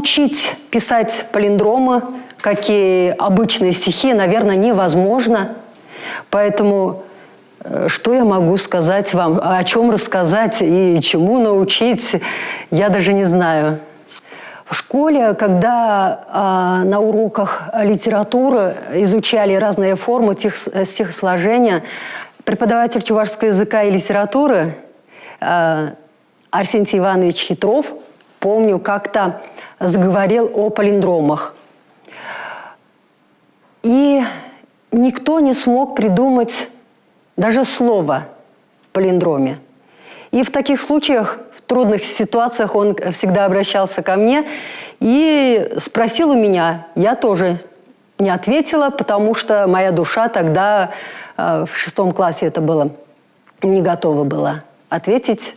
Научить писать палиндромы, как и обычные стихи, наверное, невозможно. Поэтому что я могу сказать вам, о чем рассказать и чему научить, я даже не знаю. В школе, когда на уроках литературы изучали разные формы стихосложения, преподаватель чувашского языка и литературы Арсентий Иванович Хитров, помню, как-то заговорил о палиндромах. И никто не смог придумать даже слово в палиндроме. И в таких случаях, в трудных ситуациях он всегда обращался ко мне и спросил у меня. Я тоже не ответила, потому что моя душа тогда, в 6 классе это было, не готова была ответить.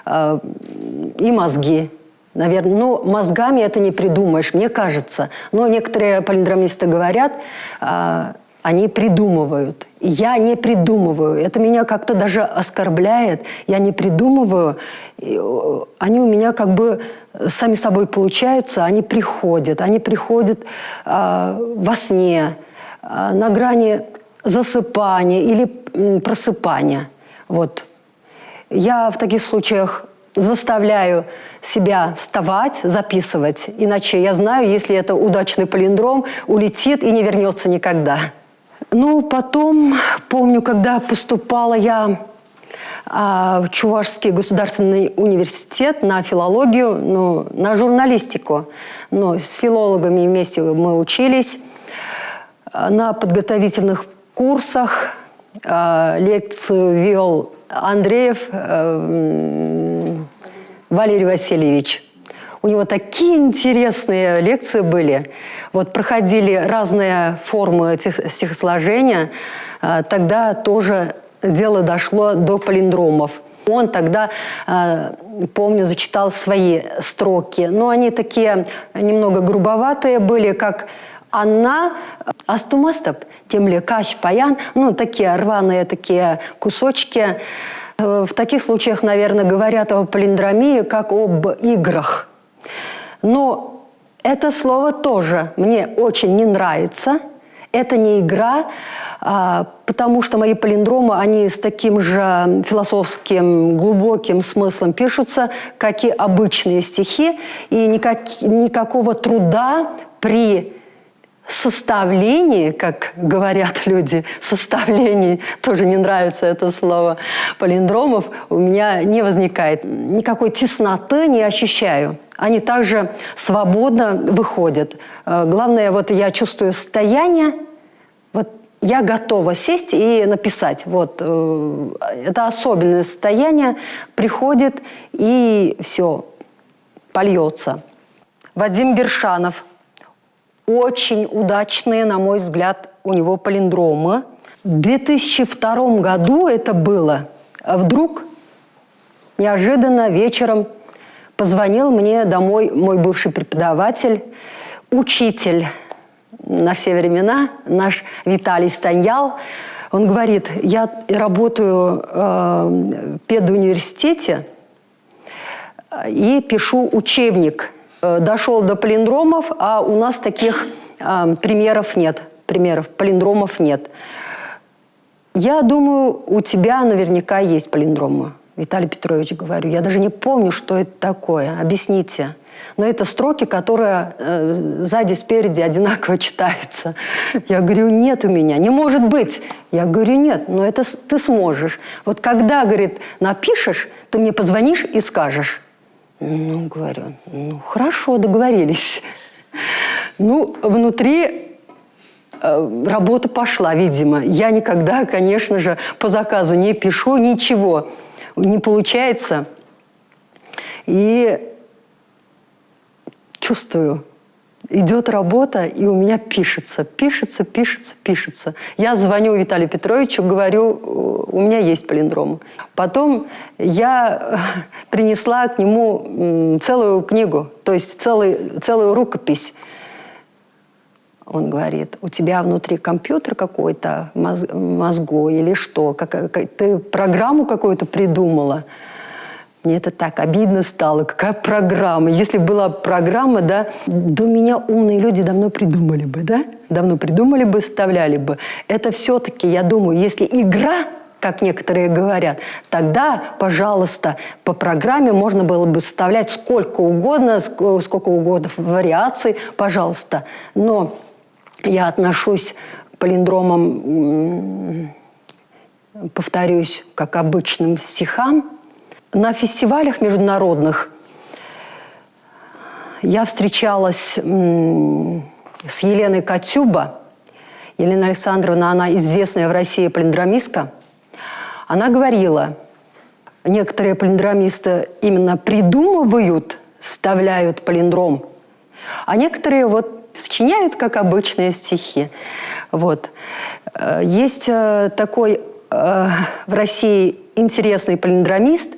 И мозги. Наверное, но мозгами это не придумаешь, мне кажется. Но некоторые палиндромисты говорят, они придумывают. Я не придумываю. Это меня как-то даже оскорбляет. Я не придумываю. Они у меня как бы сами собой получаются. Они приходят во сне, на грани засыпания или просыпания. Вот. Я в таких случаях заставляю себя вставать, записывать. Иначе я знаю, если это удачный палиндром, улетит и не вернется никогда. Ну, потом, помню, когда поступала я в Чувашский государственный университет на филологию, на журналистику. С филологами вместе мы учились на подготовительных курсах. Лекцию вел Андреев Валерий Васильевич. У него такие интересные лекции были. Вот проходили разные формы стихосложения. Тогда тоже дело дошло до палиндромов. Он тогда, помню, зачитал свои строки. Но они такие немного грубоватые были, как «Анна астумастап, темле кащ паян». Такие рваные такие кусочки. В таких случаях, наверное, говорят о палиндромии как об играх. Но это слово тоже мне очень не нравится. Это не игра, потому что мои палиндромы, они с таким же философским, глубоким смыслом пишутся, как и обычные стихи. И никакого труда при составлении, как говорят люди, составлении, тоже не нравится это слово, палиндромов, у меня не возникает. Никакой тесноты не ощущаю. Они также свободно выходят. Главное, вот я чувствую состояние, вот я готова сесть и написать. Вот это особенное состояние, приходит и все, польется. Вадим Гершанов. Очень удачные, на мой взгляд, у него палиндромы. В 2002 году это было. Вдруг неожиданно вечером позвонил мне домой мой бывший преподаватель, учитель на все времена, наш Виталий Станьял. Он говорит: я работаю в педуниверситете и пишу учебник. Дошел до палиндромов, а у нас таких примеров нет. Палиндромов нет. Я думаю, у тебя наверняка есть палиндромы. Виталий Петрович, говорю, я даже не помню, что это такое. Объясните. Но это строки, которые сзади, спереди одинаково читаются. Я говорю, нет у меня, не может быть. Я говорю, нет, но это ты сможешь. Вот когда, говорит, напишешь, ты мне позвонишь и скажешь. Говорю, хорошо, договорились. Внутри работа пошла, видимо. Я никогда, конечно же, по заказу не пишу ничего. Не получается. И чувствую, идет работа, и у меня пишется. Я звоню Виталию Петровичу, говорю, у меня есть палиндромы. Потом я принесла к нему целую книгу, то есть целую рукопись. Он говорит, у тебя внутри компьютер какой-то, мозгу или что? Ты программу какую-то придумала? Мне это так обидно стало. Какая программа? Если была программа, да, до меня умные люди давно придумали бы, да? Давно придумали бы, вставляли бы. Это все-таки, я думаю, если игра, как некоторые говорят, тогда, пожалуйста, по программе можно было бы вставлять сколько угодно вариаций, пожалуйста. Но я отношусь к палиндромам, повторюсь, как обычным стихам. На фестивалях международных я встречалась с Еленой Катюба. Елена Александровна, она известная в России палиндромистка. Она говорила, некоторые палиндромисты именно придумывают, вставляют палиндром, а некоторые вот сочиняют, как обычные стихи. Вот. Есть такой в России интересный палиндромист.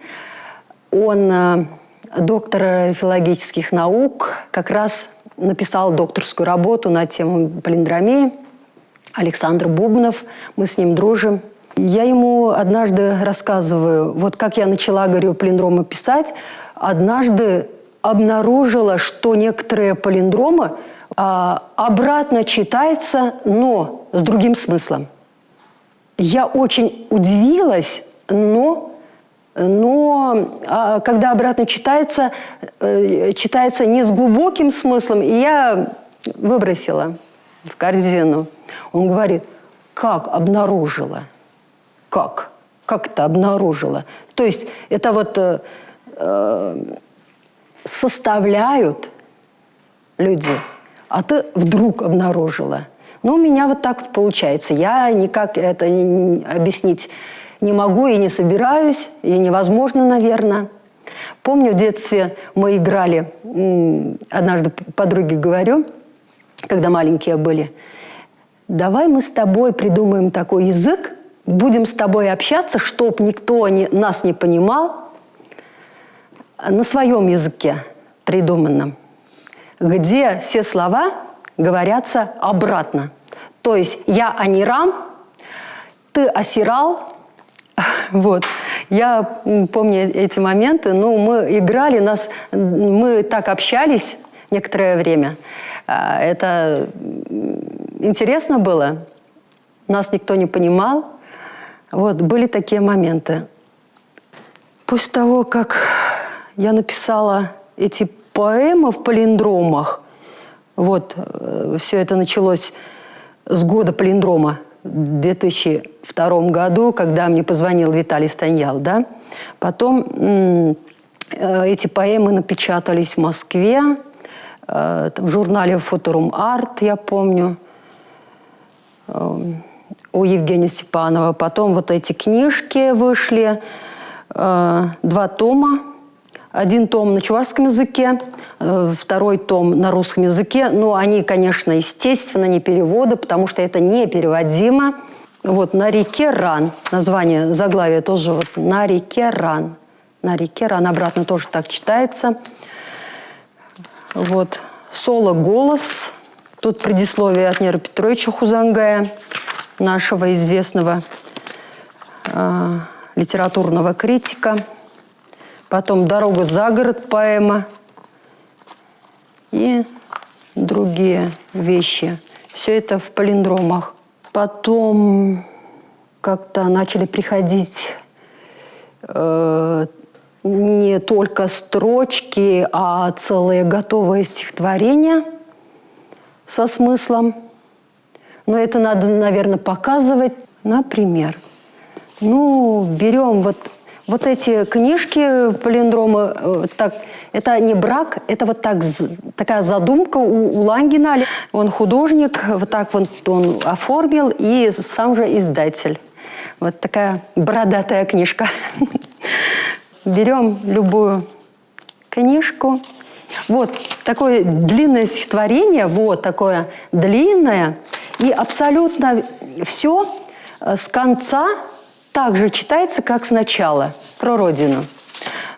Он доктор филологических наук, как раз написал докторскую работу на тему палиндромии. Александр Бубнов, мы с ним дружим. Я ему однажды рассказываю, вот как я начала, говорю, палиндромы писать, однажды обнаружила, что некоторые палиндромы обратно читаются, но с другим смыслом. Я очень удивилась, но когда обратно читается не с глубоким смыслом, и я выбросила в корзину. Он говорит, как обнаружила? Как? Как это обнаружила? То есть это вот составляют люди, а ты вдруг обнаружила. Ну, у меня вот так вот получается. Я никак это объяснить не могу и не собираюсь, и невозможно, наверное. Помню, в детстве мы играли, однажды подруге говорю, когда маленькие были, давай мы с тобой придумаем такой язык, будем с тобой общаться, чтоб никто нас не понимал, на своем языке придуманном, где все слова говорятся обратно. То есть я Анирам, ты Асирал. Вот. Я помню эти моменты. Ну, мы играли, мы так общались некоторое время. Это интересно было. Нас никто не понимал. Вот, были такие моменты. После того, как я написала эти поэмы в палиндромах, вот, все это началось с года палиндрома, в 2002 году, когда мне позвонил Виталий Станьял, да. Потом эти поэмы напечатались в Москве, в журнале «Футурум Арт», я помню, у Евгения Степанова. Потом вот эти книжки вышли, 2 тома. 1 том на чувашском языке, 2 том на русском языке. Но они, конечно, естественно, не переводы, потому что это непереводимо. Вот «На реке Ран». Название, заглавие тоже вот «На реке Ран». «На реке Ран». Обратно тоже так читается. Вот. «Соло-голос». Тут предисловие от Нера Петровича Хузангая, нашего известного литературного критика. Потом «Дорога за город» поэма и другие вещи. Все это в палиндромах. Потом как-то начали приходить не только строчки, а целые готовые стихотворения со смыслом. Но это надо, наверное, показывать. Например, берем вот эти книжки, палиндромы, так, это не брак, это вот так, такая задумка у Лангина. Он художник, вот так вот он оформил, и сам же издатель. Вот такая бородатая книжка. Берем любую книжку. Вот такое длинное стихотворение, вот такое длинное, и абсолютно все с конца так же читается, как сначала, про Родину.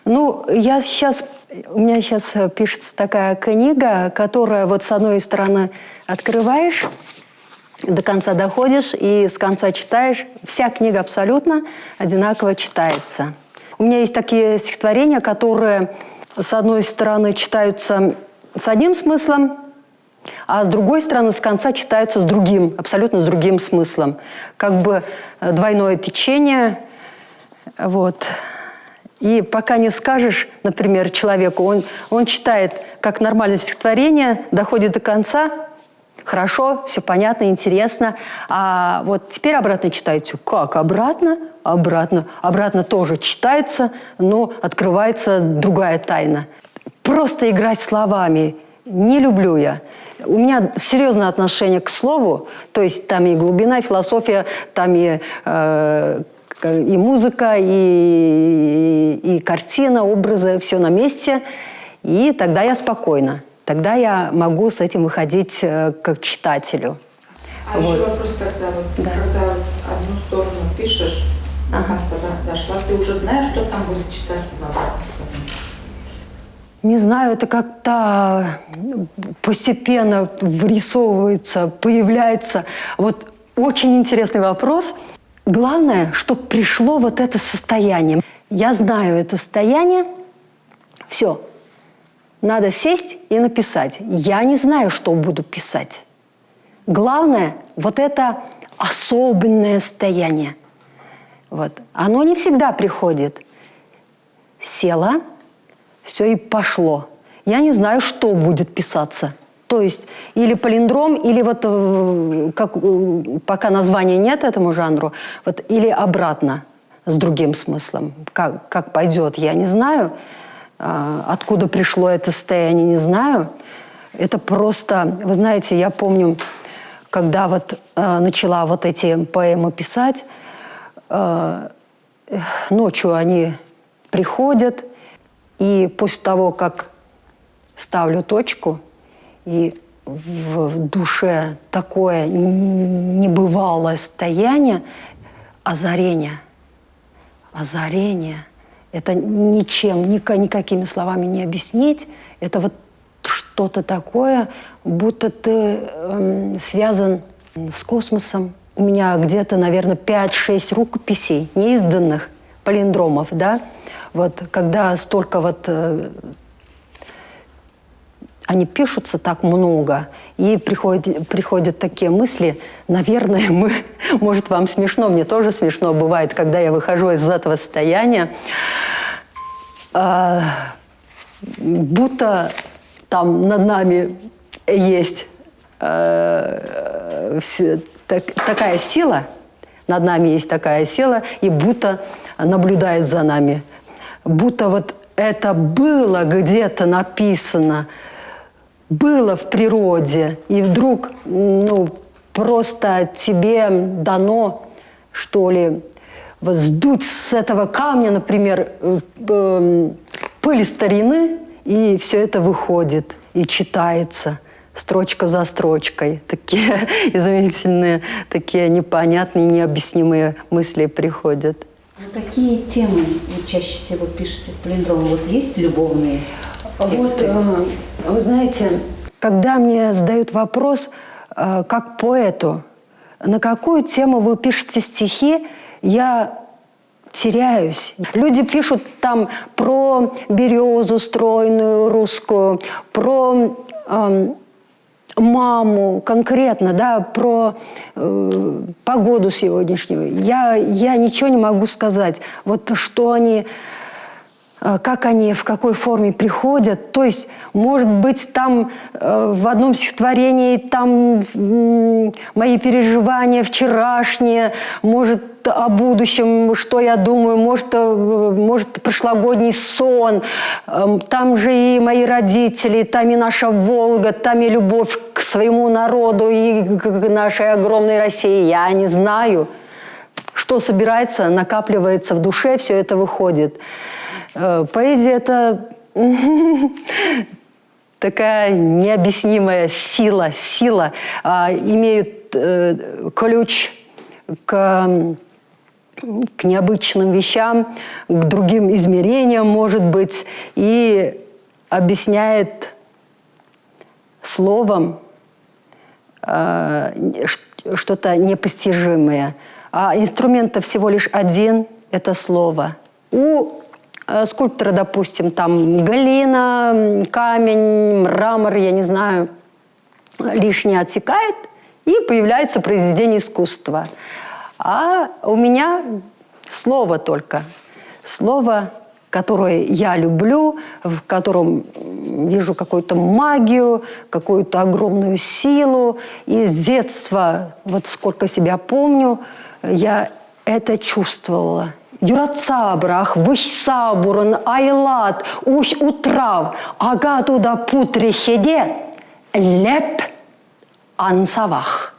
У меня сейчас пишется такая книга, которая вот с одной стороны открываешь, до конца доходишь и с конца читаешь. Вся книга абсолютно одинаково читается. У меня есть такие стихотворения, которые, с одной стороны, читаются с одним смыслом, а с другой стороны, с конца читаются с другим, абсолютно с другим смыслом. Как бы двойное течение. Вот. И пока не скажешь, например, человеку, он читает как нормальное стихотворение, доходит до конца, хорошо, все понятно, интересно. А вот теперь обратно читаете. Как обратно? Обратно тоже читается, но открывается другая тайна. Просто играть словами не люблю я. У меня серьезное отношение к слову, то есть там и глубина, и философия, там и музыка, и картина, образы, все на месте. И тогда я спокойна. Тогда я могу с этим выходить к читателю. А вот. Еще вопрос тогда, вот, да. Когда одну сторону пишешь, до конца дошла, ты уже знаешь, что там будет читаться в обратной стороне? Не знаю, это как-то постепенно вырисовывается, появляется. Вот очень интересный вопрос. Главное, чтобы пришло вот это состояние. Я знаю это состояние, все. Надо сесть и написать. Я не знаю, что буду писать. Главное, вот это особенное состояние. Вот. Оно не всегда приходит. Села, все и пошло. Я не знаю, что будет писаться. То есть или палиндром, или вот как, пока названия нет этому жанру, вот, или обратно с другим смыслом. Как пойдет, я не знаю. Откуда пришло это состояние, не знаю. Это просто, вы знаете, я помню, когда вот начала вот эти поэмы писать, ночью они приходят, и после того, как ставлю точку, и в душе такое небывалое состояние озарения. Озарение. Это ничем, никакими словами не объяснить. Это вот что-то такое, будто ты связан с космосом. У меня где-то, наверное, 5-6 рукописей, неизданных палиндромов, да. Вот когда столько вот они пишутся так много, и приходят такие мысли, наверное, может, вам смешно, мне тоже смешно бывает, когда я выхожу из этого состояния, будто там над нами есть такая сила, над нами есть такая сила, и будто наблюдает за нами. Будто вот это было где-то написано, было в природе, и вдруг, просто тебе дано, что ли, вот сдуть с этого камня, например, пыль старины, и все это выходит и читается строчка за строчкой. Такие изумительные, такие непонятные, необъяснимые мысли приходят. Какие темы вы чаще всего пишете в палиндроме? Вот есть любовные тексты? Вот, вы знаете, когда мне задают вопрос, как поэту, на какую тему вы пишете стихи, я теряюсь. Люди пишут там про березу стройную русскую, про маму конкретно, да, про погоду сегодняшнюю. Я ничего не могу сказать. Вот что они, как они, в какой форме приходят. То есть, может быть, там в одном стихотворении там мои переживания вчерашние, может, о будущем, что я думаю, может, прошлогодний сон. Там же и мои родители, там и наша Волга, там и любовь к своему народу, и к нашей огромной России. Я не знаю, что собирается, накапливается в душе, все это выходит. Поэзия – это такая необъяснимая сила, имеют ключ к необычным вещам, к другим измерениям, может быть, и объясняет словом что-то непостижимое. А инструмент-то всего лишь один – это слово. У скульпторы, допустим, там глина, камень, мрамор, я не знаю, лишнее отсекает, и появляется произведение искусства. А у меня слово только. Слово, которое я люблю, в котором вижу какую-то магию, какую-то огромную силу. И с детства, вот сколько себя помню, я это чувствовала. Юрацабрах, вышсабуран, айлат, уж утрав, ага туда путри хеде, леп ансавах.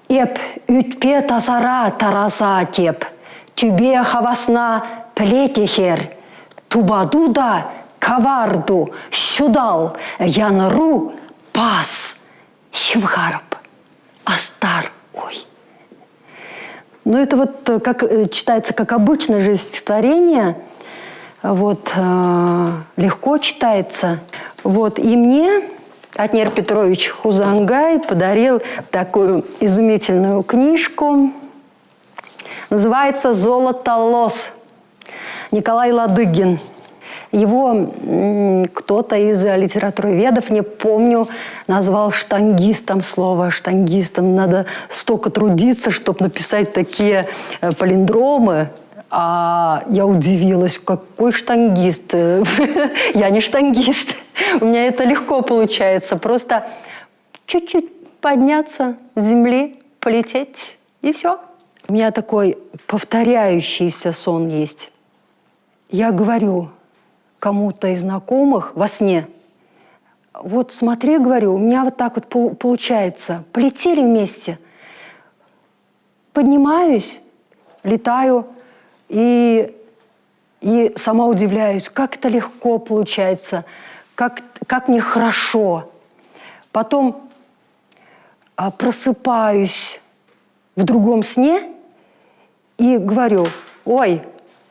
Эп ütпе тазара тараза теп, тюбе хавасна плетехер, тубадуда каварду щудал, янру пас, щевгарб, астар, ой. Ну, это вот как читается, как обычное же стихотворение, вот, легко читается. Вот, и мне Атнер Петрович Хузангай подарил такую изумительную книжку. Называется «Золото лос». Николай Ладыгин. Его кто-то из литературоведов, не помню, назвал штангистом, слово штангистом. Надо столько трудиться, чтобы написать такие палиндромы. А я удивилась, какой штангист. Я не штангист. У меня это легко получается. Просто чуть-чуть подняться с земли, полететь, и все. У меня такой повторяющийся сон есть. Я говорю кому-то из знакомых во сне: вот смотри, говорю, у меня вот так вот получается. Полетели вместе. Поднимаюсь, летаю и сама удивляюсь, как это легко получается, как мне хорошо. Потом просыпаюсь в другом сне и говорю: ой,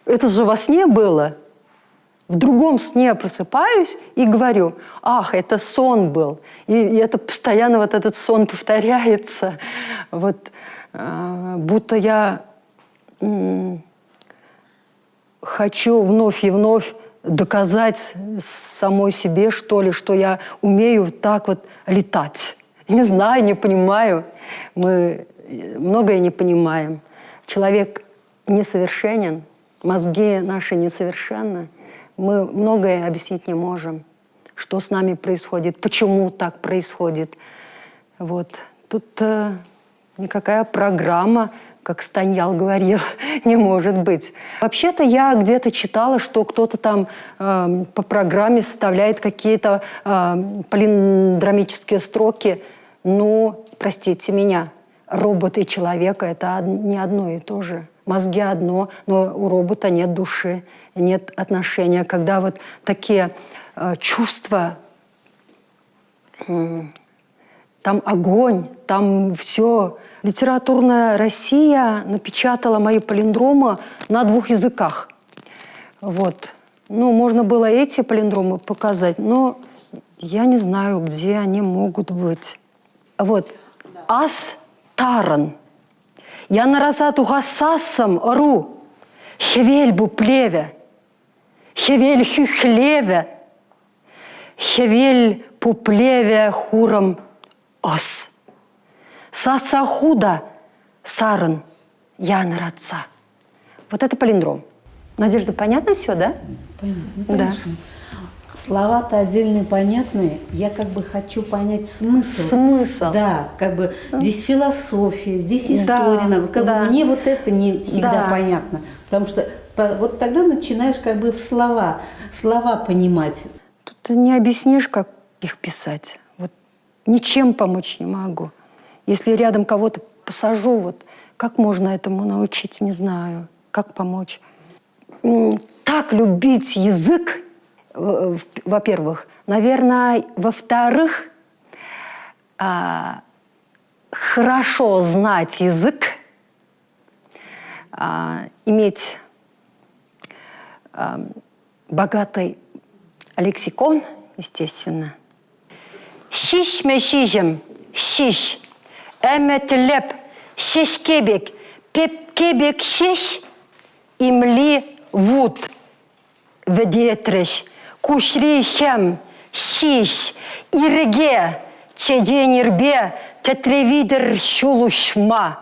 это же во сне было. В другом сне просыпаюсь и говорю: ах, это сон был. И это постоянно вот этот сон повторяется. Вот, будто я хочу вновь и вновь доказать самой себе, что ли, что я умею так вот летать. Не знаю, не понимаю. Мы многое не понимаем. Человек несовершенен, мозги наши несовершенны. Мы многое объяснить не можем, что с нами происходит, почему так происходит. Вот. Тут никакая программа, как Станьял говорил, не может быть. Вообще-то я где-то читала, что кто-то там по программе составляет какие-то палиндромические строки. Ну, простите меня, робот и человек – это не одно и то же. Мозги одно, но у робота нет души, нет отношения. Когда вот такие чувства, там огонь, там все. Литературная Россия напечатала мои палиндромы на 2 языках. Вот. Ну, можно было эти палиндромы показать, но я не знаю, где они могут быть. Вот. Ас таран. Я наразат угасасам ру. Хевель буплеве. Хевель хюхлеве. Хевель пуплеве хурам ос. Сасахуда саран я нарадца. Вот это палиндром. Надежда, понятно все, да? Понятно, да. конечно. Слова-то отдельные, понятные. Я как бы хочу понять смысл. Смысл. Да, как бы здесь философия, здесь история. Да, Вот как да. бы мне вот это не всегда Да. понятно. Потому что вот тогда начинаешь как бы в слова понимать. Тут не объяснишь, как их писать. Вот ничем помочь не могу. Если рядом кого-то посажу, вот как можно этому научить, не знаю. Как помочь? Так любить язык, во-первых. Наверное, во-вторых, хорошо знать язык, иметь богатый лексикон, естественно. Шишме шижем, шиш, эметлеп, шиш кебек, пеп кебек шиш, имли вуд, ведетреш, кушрихем, шиш, иреге, чеденирбе, тетревидер щулушма,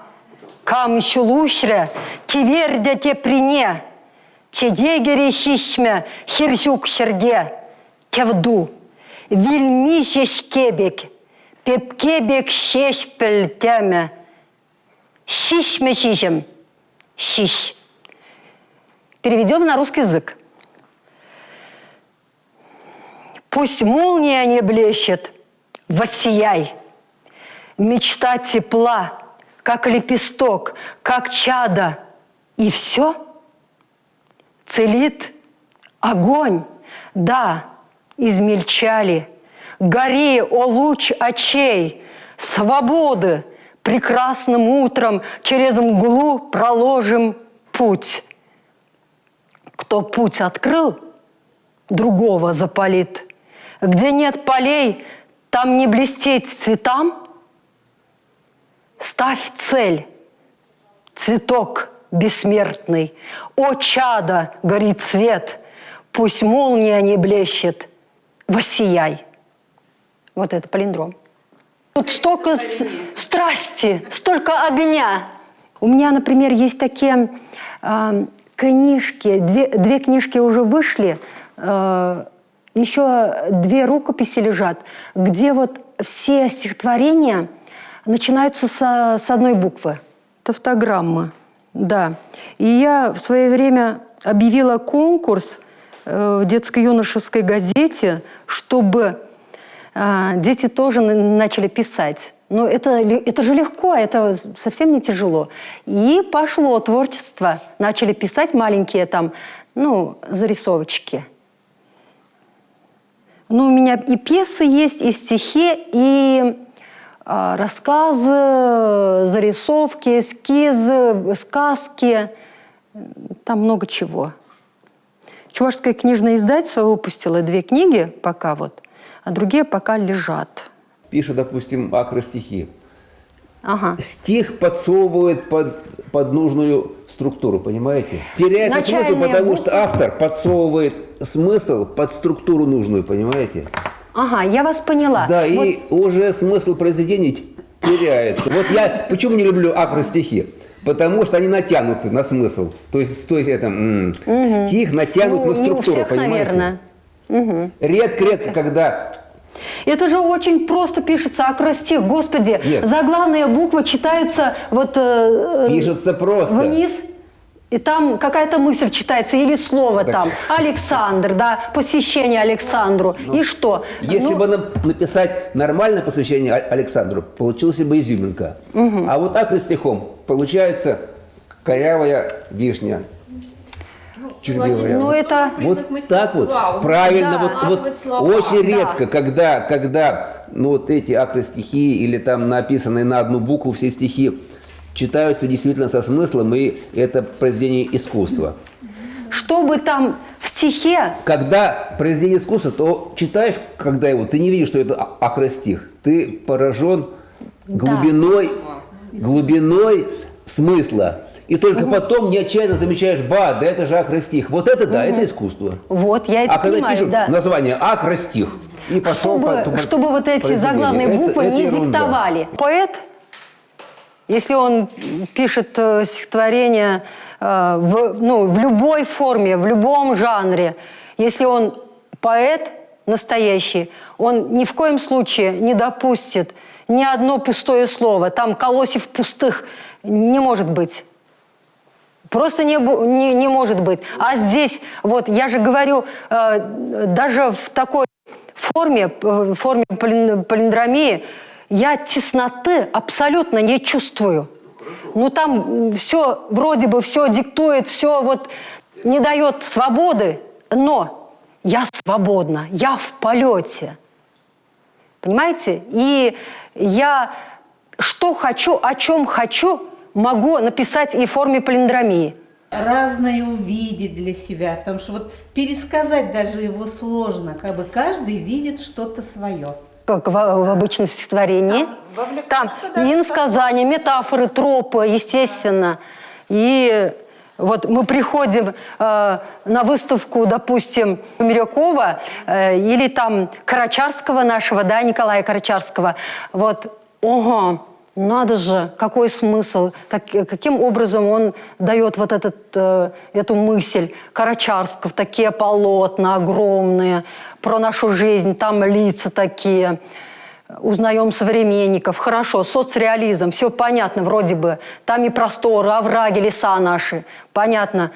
кам щулушре, тивердя те прине, чедегери шишме, хиржук шерге, тевду, вильми шешкебек, пепкебек шешпель теме, шишме шишем, шиш. Переведем на русский язык. Пусть молния не блещет, воссияй. Мечта тепла, как лепесток, как чадо. И все целит огонь. Да, измельчали. Гори, о луч очей, свободы. Прекрасным утром через мглу проложим путь. Кто путь открыл, другого запалит. Где нет полей, там не блестеть цветам. Ставь цель, цветок бессмертный. О, чадо, горит свет, пусть молния не блещет, воссияй. Вот это палиндром. Тут столько страсти, столько огня. У меня, например, есть такие книжки, две книжки уже вышли, еще 2 рукописи лежат, где вот все стихотворения начинаются с одной буквы. Тавтограмма, да. И я в свое время объявила конкурс в детско-юношеской газете, чтобы дети тоже начали писать. Но это же легко, это совсем не тяжело. И пошло творчество. Начали писать маленькие там, зарисовочки. У меня и пьесы есть, и стихи, и рассказы, зарисовки, эскизы, сказки. Там много чего. Чувашское книжное издательство выпустило 2 книги пока вот, а другие пока лежат. Пишет, допустим, акростихи. Ага. Стих подсовывает под нужную структуру, понимаете? Теряется Начальная смысл, потому буква. что автор подсовывает смысл под структуру нужную, понимаете? Ага, я вас поняла. Да, Вот. и уже смысл произведения теряется. Вот я почему не люблю акростихи? Потому что они натянуты на смысл. То есть это стих натянут на Не у структуру, всех, понимаете? наверное. Редко, когда... Это же очень просто пишется, акростих. Господи, Нет. заглавные буквы читаются вот Пишется просто. вниз, и там какая-то мысль читается, или слово там. Александр, да, посвящение Александру. И что? Если бы написать нормальное посвящение Александру, получилась бы изюминка. А вот акростихом получается корявая вишня. Червивая. Это... Вот так вот, правильно, Да. вот очень редко, когда вот эти акростихи или там написанные на одну букву все стихи читаются действительно со смыслом, и это произведение искусства. Чтобы там в стихе... Когда произведение искусства, то читаешь, когда его, ты не видишь, что это акростих. Ты поражен глубиной смысла. И только потом не отчаянно замечаешь, да это же акростих. Вот это да, это искусство. Вот, я это А когда понимаю, пишут да. название акростих, и пошел Чтобы вот эти произведение. заглавные буквы Это не ерунда. диктовали. Поэт, если он пишет стихотворение в любой форме, в любом жанре, если он поэт настоящий, он ни в коем случае не допустит ни одно пустое слово. Там колосьев пустых не может быть. Просто не может быть. А здесь, вот я же говорю, даже в такой форме палиндромии, я тесноты абсолютно не чувствую. Там все, вроде бы все диктует, все вот не дает свободы, но я свободна, я в полете. Понимаете? И я что хочу, о чем хочу, могу написать и в форме палиндромии. Разное увидеть для себя, потому что вот пересказать даже его сложно, как бы каждый видит что-то свое. Как в обычном стихотворении. Там и иносказания, метафоры, тропы, естественно. И Вот мы приходим на выставку, допустим, Мирякова или там Карачарского нашего, да, Николая Карачарского. Вот, ого, надо же, какой смысл, каким образом он дает вот эту мысль. Карачарсков, такие полотна огромные про нашу жизнь, там лица такие. Узнаем современников. Хорошо, соцреализм, все понятно вроде бы. Там и просторы, овраги, леса наши. Понятно.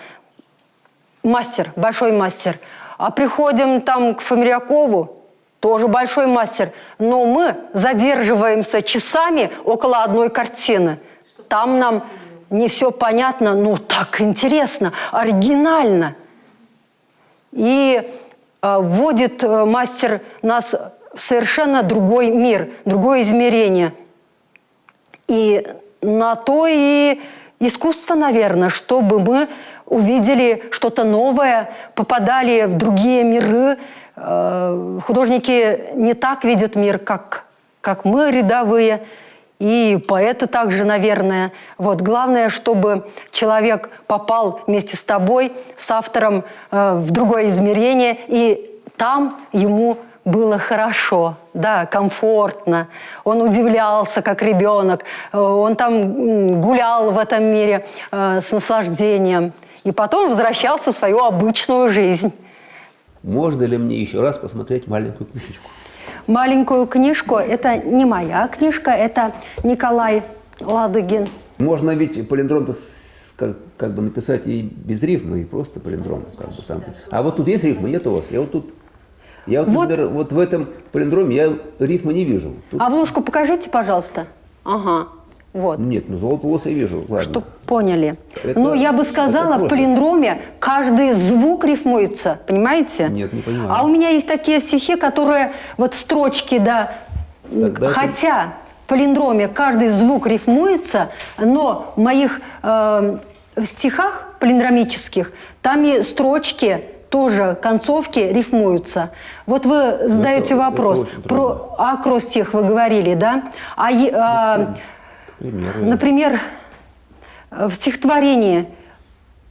Мастер, большой мастер. А приходим там к Фомирякову, тоже большой мастер. Но мы задерживаемся часами около одной картины. Там нам не все понятно, ну так интересно, оригинально. И вводит мастер нас в совершенно другой мир, другое измерение. И на то и искусство, наверное, чтобы мы увидели что-то новое, попадали в другие миры. Художники не так видят мир, как мы, рядовые, и поэты также, наверное. Вот. Главное, чтобы человек попал вместе с тобой, с автором, в другое измерение, и там ему было хорошо, да, комфортно. Он удивлялся, как ребенок. Он там гулял в этом мире с наслаждением. И потом возвращался в свою обычную жизнь. Можно ли мне еще раз посмотреть маленькую книжечку? Маленькую книжку – это не моя книжка, это Николай Ладыгин. Можно ведь палиндром-то как бы написать и без рифмы, и просто палиндром как бы сам. А вот тут есть рифма, нет у вас? Я вот, например, вот в этом палиндроме я рифмы не вижу. Тут... Обложку покажите, пожалуйста. Ага, вот. Нет, ну золотой волос я вижу, ладно. Чтоб поняли. Это, ну, я бы сказала, в палиндроме каждый звук рифмуется, понимаете? Нет, не понимаю. А у меня есть такие стихи, которые, вот строчки, да, хотя в палиндроме каждый звук рифмуется, но в моих стихах палиндромических там и строчки тоже концовки рифмуются. Вот вы задаете вопрос. Про акростих вы говорили, да? Например, в стихотворении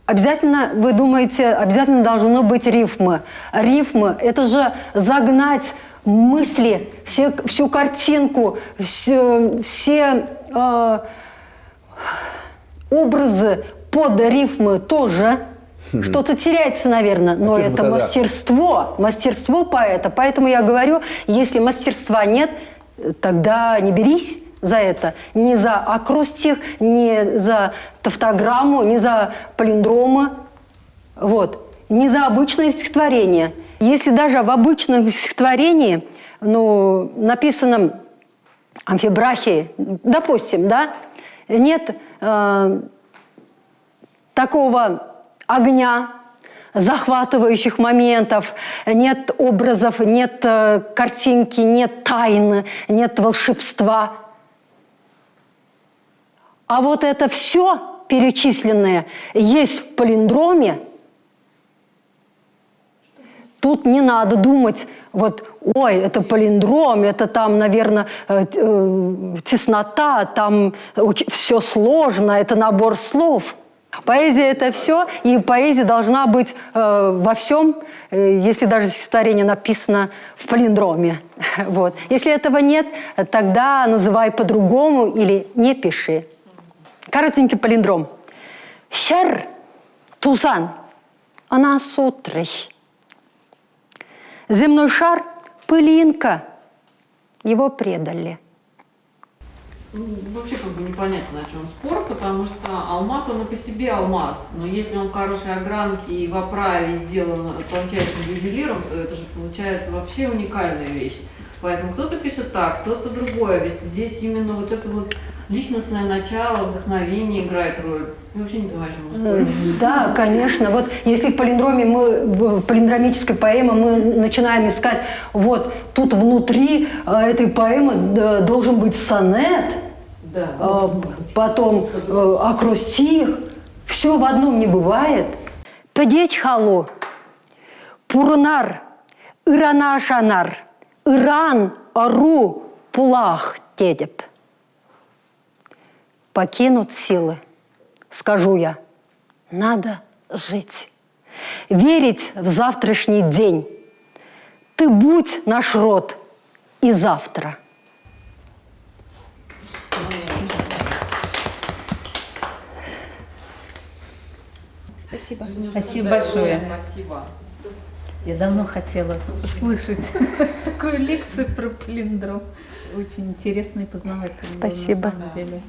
обязательно, вы думаете, обязательно должны быть рифмы. Рифмы – это же загнать мысли, всю картинку, все образы под рифмы тоже. Что-то теряется, наверное, но это мастерство поэта. Поэтому я говорю, если мастерства нет, тогда не берись за это. Ни за акростих, ни за тавтограмму, ни за палиндромы, вот, ни за обычное стихотворение. Если даже в обычном стихотворении, ну, написанном амфибрахией, допустим, да, нет такого огня, захватывающих моментов, нет образов, нет картинки, нет тайны, нет волшебства. А вот это все перечисленное есть в палиндроме. Тут не надо думать, вот, ой, это палиндром, это там, наверное, теснота, там все сложно, это набор слов. Поэзия – это все, и поэзия должна быть во всем, если даже стихотворение написано в палиндроме. Вот. Если этого нет, тогда называй по-другому или не пиши. Коротенький палиндром. Шер тузан, она сутрыш. Земной шар – пылинка, его предали. Вообще как бы непонятно, о чем спор, потому что алмаз, он и по себе алмаз, но если он в хорошей огранке и в оправе сделан тончайшим ювелиром, то это же получается вообще уникальная вещь. Поэтому кто-то пишет так, кто-то другое, ведь здесь именно вот это вот личностное начало, вдохновение играет роль. Я вообще не понимаю, о чем мы спорим. Да, конечно. Вот если в палиндроме в палиндромической поэме мы начинаем искать, вот тут внутри этой поэмы должен быть сонет, Да, потом акростих, все в одном не бывает. Педеть халу, пурнар, ирана шанар, иран ару пулах тедеп. Покинут силы, скажу я, надо жить, верить в завтрашний день. Ты будь наш род и завтра. Спасибо. Спасибо большое. Спасибо. Я давно хотела услышать такую лекцию про палиндром. Очень интересно и познавательно. Спасибо. На самом деле.